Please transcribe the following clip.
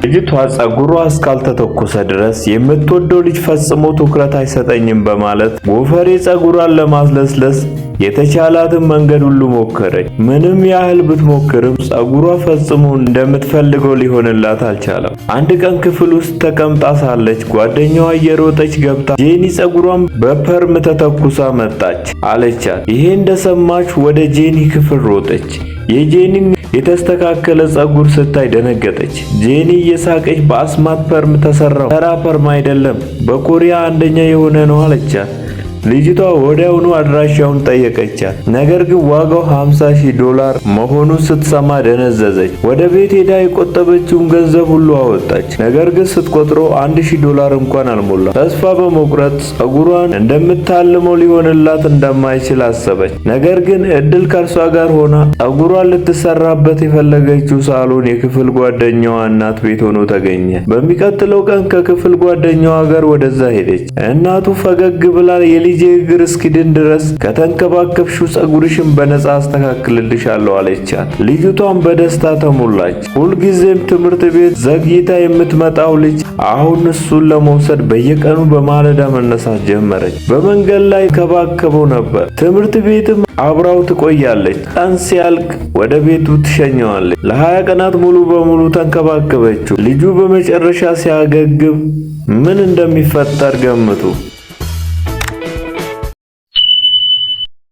ልጅቷ ጸጉሯ እስካልተተኮሰ ድረስ የምትወደው ልጅ ፈጽሞ ትኩረት አይሰጠኝም በማለት ጎፈሬ ጸጉሯን ለማስለስለስ የተቻላትን መንገድ ሁሉ ሞከረች። ምንም ያህል ብትሞክርም ጸጉሯ ፈጽሞ እንደምትፈልገው ሊሆንላት አልቻለም። አንድ ቀን ክፍል ውስጥ ተቀምጣ ሳለች ጓደኛዋ እየሮጠች ገብታ ጄኒ ጸጉሯን በፐርም ተተኩሳ መጣች አለቻት። ይሄ እንደሰማች ወደ ጄኒ ክፍል ሮጠች። የጄኒን የተስተካከለ ጸጉር ስታይ ደነገጠች። ጄኒ እየሳቀች በአስማት ፐርም ተሰራው፣ ተራ ፐርም አይደለም፣ በኮሪያ አንደኛ የሆነ ነው አለቻት። ልጅቷ ወዲያውኑ አድራሻውን ጠየቀቻት። ነገር ግን ዋጋው $50,000 መሆኑን ስትሰማ ደነዘዘች። ወደ ቤት ሄዳ የቆጠበችውን ገንዘብ ሁሉ አወጣች። ነገር ግን ስትቆጥረው $1,000 እንኳን አልሞላ። ተስፋ በመቁረጥ ጸጉሯን እንደምታልመው ሊሆንላት እንደማይችል አሰበች። ነገር ግን እድል ከእርሷ ጋር ሆና ጸጉሯን ልትሰራበት የፈለገችው ሳሎን የክፍል ጓደኛዋ እናት ቤት ሆኖ ተገኘ። በሚቀጥለው ቀን ከክፍል ጓደኛዋ ጋር ወደዛ ሄደች። እናቱ ፈገግ ብላ የልጄ እግር እስኪድን ድረስ ከተንከባከብሽው ጸጉርሽን በነጻ አስተካክልልሻለሁ አለቻት። ልጅቷም በደስታ ተሞላች። ሁልጊዜም ትምህርት ቤት ዘግይታ የምትመጣው ልጅ አሁን እሱን ለመውሰድ በየቀኑ በማለዳ መነሳት ጀመረች። በመንገድ ላይ ከባከበው ነበር። ትምህርት ቤትም አብራው ትቆያለች። ቀን ሲያልቅ ወደ ቤቱ ትሸኘዋለች። ለ20 ቀናት ሙሉ በሙሉ ተንከባከበችው። ልጁ በመጨረሻ ሲያገግም ምን እንደሚፈጠር ገምቱ።